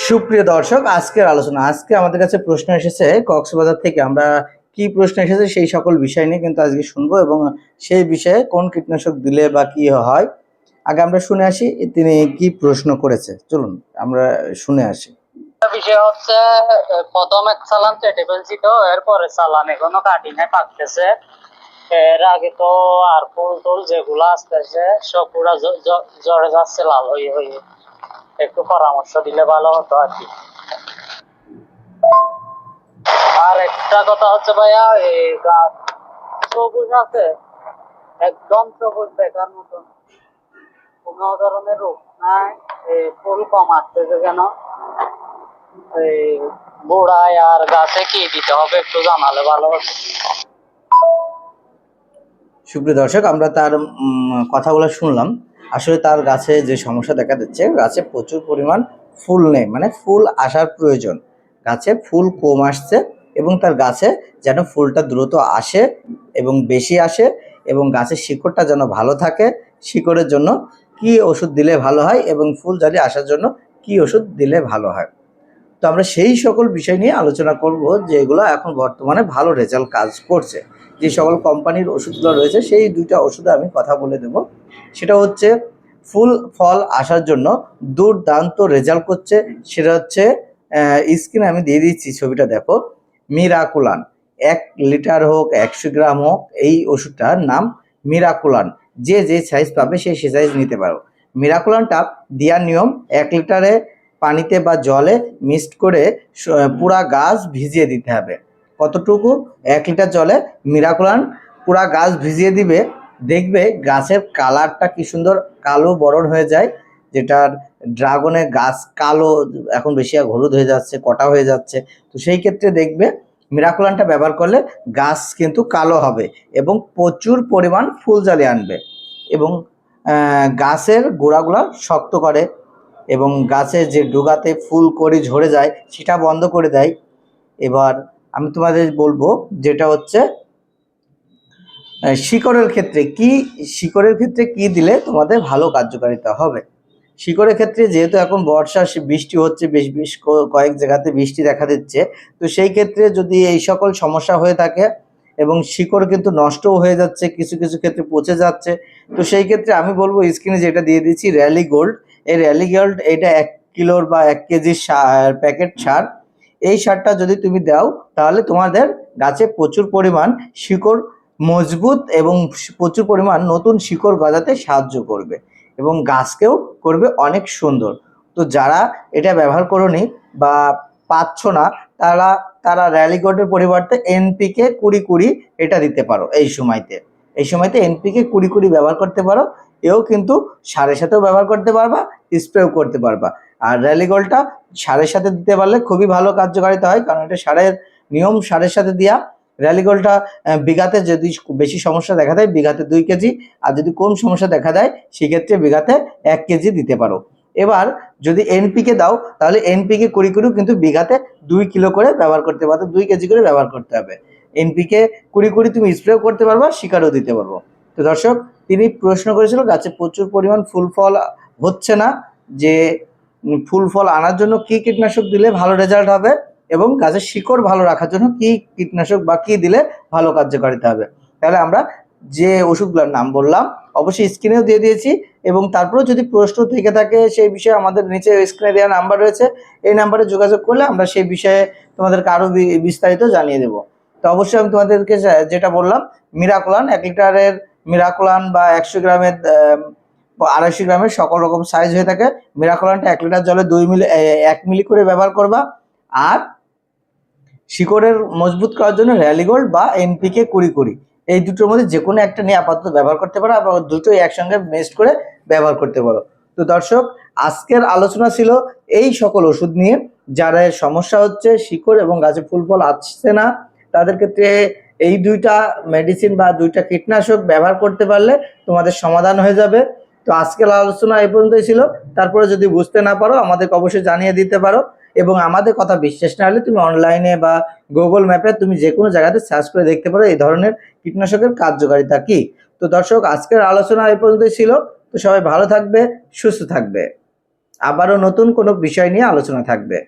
সুপ্রিয় দর্শক, আজকের আলোচনা আজকে আমাদের কাছে প্রশ্ন এসেছে কক্সবাজার থেকে। আমরা কি প্রশ্ন এসেছে সেই সকল বিষয় নিয়ে কিন্তু আজকে শুনবো এবং সেই বিষয়ে কোন কীটনাশক দিলে বা কি হয় আগে আমরা শুনে আসি তিনি কি প্রশ্ন করেছে। চলুন আমরা শুনে আসি। বিষয় হচ্ছে প্রথম এক চালান কেটে ফেলছি, তো এরপরে চালান এখনো কাটি নাই, পাকতেছে। এর আগে তো আর ফুল টুল যেগুলো আসতেছে সব পুরা জ্বরে যাচ্ছে লাল হয়ে হয়ে। একটু পরামর্শ দিলে ভালো হতো আর কি। আর একটা কথা হচ্ছে ভাইয়া, এই গাছ সবুজ আছে, একদম সবুজ দেখার মতন, কোনো ধরনের রোগ নাই। এই ফুল কম আসতেছে কেন? এই গোড়ায় আর গাছে কি দিতে হবে একটু জানালে ভালো হতো। সুপ্রিয় দর্শক, আমরা তার কথাগুলো শুনলাম। আসলে তার গাছে যে সমস্যা দেখা দিচ্ছে, গাছে প্রচুর পরিমাণ ফুল নেই, মানে ফুল আসার প্রয়োজন। গাছে ফুল কম আসছে এবং তার গাছে যেন ফুলটা দ্রুত আসে এবং বেশি আসে এবং গাছের শিকড়টা যেন ভালো থাকে। শিকড়ের জন্য কি ওষুধ দিলে ভালো হয় এবং ফুল জালি আসার জন্য কি ওষুধ দিলে ভালো হয়। তো আমরা সেই সকল বিষয় নিয়ে আলোচনা করব যেগুলো এখন বর্তমানে ভালো রেজাল্ট কাজ করছে। যে সকল কোম্পানির ওষুধগুলো রয়েছে সেই দুইটা ওষুধে আমি কথা বলে দেব। সেটা হচ্ছে ফুল ফল আসার জন্য দুর্দান্ত রেজাল্ট করছে, সেটা হচ্ছে স্ক্রিনে আমি দিয়ে দিচ্ছি, ছবিটা দেখো। মিরাকুলান 1 লিটার হোক 100 গ্রাম হোক, এই ওষুধটার নাম মিরাকুলান। যে যে সাইজ পাবে সে সাইজ নিতে পারো। মিরাকুলানটা দেওয়ার নিয়ম, 1 লিটারে পানিতে বা জলে মিক্সড করে পুরা গাছ ভিজিয়ে দিতে হবে। কতটুকু? 1 লিটার জলে মিরাকুলান পুরা গাছ ভিজিয়ে দিবে। দেখবে গাছের কালারটা কি সুন্দর কালো বরণ হয়ে যায়, যেটার ড্রাগনের গাছ কালো এখন বেশি হলুদ হয়ে যাচ্ছে, কটা হয়ে যাচ্ছে। তো সেই ক্ষেত্রে দেখবে মিরাকুলানটা ব্যবহার করলে গাছ কিন্তু কালো হবে এবং প্রচুর পরিমাণ ফুলজালি আনবে এবং গাছের গোড়াগুলা শক্ত করে এবং গাছের যে ডুগাতে ফুল কড়ি ঝরে যায় সেটা বন্ধ করে দেয়। এবার আমি তোমাদের বলবো যেটা হচ্ছে শিকড়ের ক্ষেত্রে কি দিলে তোমাদের ভালো কার্যকারিতা হবে। শিকড়ের ক্ষেত্রে যেহেতু এখন বর্ষা, বৃষ্টি হচ্ছে, বেশ কয়েক জায়গাতে বৃষ্টি দেখা দিচ্ছে। তো সেই ক্ষেত্রে যদি এই সকল সমস্যা হয়ে থাকে এবং শিকড় কিন্তু নষ্টও হয়ে যাচ্ছে, কিছু কিছু ক্ষেত্রে পচে যাচ্ছে, তো সেই ক্ষেত্রে আমি বলবো স্ক্রিনে যেটা দিয়ে দিচ্ছি র্যালি গোল্ড। এই র্যালি গোল্ড এটা 1 কিলোর বা 1 কেজির প্যাকেট সার। এই সারটা যদি তুমি দাও তাহলে তোমাদের গাছে প্রচুর পরিমাণ শিকড় মজবুত এবং প্রচুর পরিমাণ নতুন শিকড় গজাতে সাহায্য করবে এবং গাছকেও করবে অনেক সুন্দর। তো যারা এটা ব্যবহার করোনি বা পাচ্ছ না, তারা তারা র্যালিগোল্ডের পরিবর্তে এনপিকে 20-20 এটা দিতে পারো। এই সময়তে এনপিকে 20-20 ব্যবহার করতে পারো। এও কিন্তু সারের সাথেও ব্যবহার করতে পারবা, স্প্রেও করতে পারবা। আর র্যালিগোল্ডটা সারের সাথে দিতে পারলে খুবই ভালো কার্যকারিতা হয়, কারণ এটা সারের নিয়ম, সারের সাথে দেওয়া। র্যালিগোল্ডটা বিঘাতে যদি বেশি সমস্যা দেখা দেয় বিঘাতে 2 কেজি, আর যদি কম সমস্যা দেখা দেয় সেক্ষেত্রে বিঘাতে 1 কেজি দিতে পারো। এবার যদি এনপিকে দাও তাহলে এনপিকে 20-20 কিন্তু বিঘাতে 2 কিলো করে ব্যবহার করতে পারো, 2 কেজি করে ব্যবহার করতে হবে। এনপিকে 20-20 তুমি স্প্রেও করতে পারবা, শিকারও দিতে পারবো। তো দর্শক, তিনি প্রশ্ন করেছিল গাছে প্রচুর পরিমাণ ফুল ফল হচ্ছে না, যে ফুল ফল আনার জন্য কি কীটনাশক দিলে ভালো রেজাল্ট হবে এবং গাছের শিকড় ভালো রাখার জন্য কি কীটনাশক বা কি দিলে ভালো কার্যকারিতা হবে। তাহলে আমরা যে ওষুধগুলোর নাম বললাম অবশ্যই স্ক্রিনেও দিয়ে দিয়েছি, এবং তারপরেও যদি প্রশ্ন থেকে থাকে সেই বিষয়ে আমাদের নিচে স্ক্রিনে দেওয়া নাম্বার রয়েছে, এই নাম্বারে যোগাযোগ করলে আমরা সেই বিষয়ে তোমাদেরকে আরও বিস্তারিত জানিয়ে দেবো। তো অবশ্যই আমি তোমাদেরকে যেটা বললাম, মিরাকুলান 1 লিটারের মিরাকুলান বা 100 গ্রামের 250 গ্রামের সকল রকম সাইজ হয়ে থাকে। মিরাকুলানটা 1 লিটার জলে 2 মিলি 1 মিলি করে ব্যবহার করবা। আর শিকড়ের মজবুত করার জন্য র্যালিগোল্ড বা এনপিকে 20-20, এই দুটোর মধ্যে যে কোনো একটা নিয়ে আপাতত ব্যবহার করতে পারো, আবার দুটোই একসঙ্গে মিক্সড করে ব্যবহার করতে পারো। তো দর্শক, আজকের আলোচনা ছিল এই সকল ওষুধ নিয়ে। যারা সমস্যা হচ্ছে শিকড় এবং গাছে ফুল ফল আসছে না, তাদের ক্ষেত্রে এই দুইটা মেডিসিন বা দুইটা কীটনাশক ব্যবহার করতে পারলে তোমাদের সমাধান হয়ে যাবে। তো আজকের আলোচনা এই পর্যন্তই ছিল। তারপরে যদি বুঝতে না পারো আমাদেরকে অবশ্যই জানিয়ে দিতে পারো, এবং আমাদের কথা বিশ্বাস না হলে তুমি অনলাইনে বা গুগল ম্যাপে তুমি যে কোনো জায়গাতে সার্চ করে দেখতে পারো এই ধরনের কীটনাশকের কার্যকারিতা কি। তো দর্শক, আজকের আলোচনা এই পর্যন্তই ছিল। তো সবাই ভালো থাকবে, সুস্থ থাকবে। আবারও নতুন কোনো বিষয় নিয়ে আলোচনা থাকবে।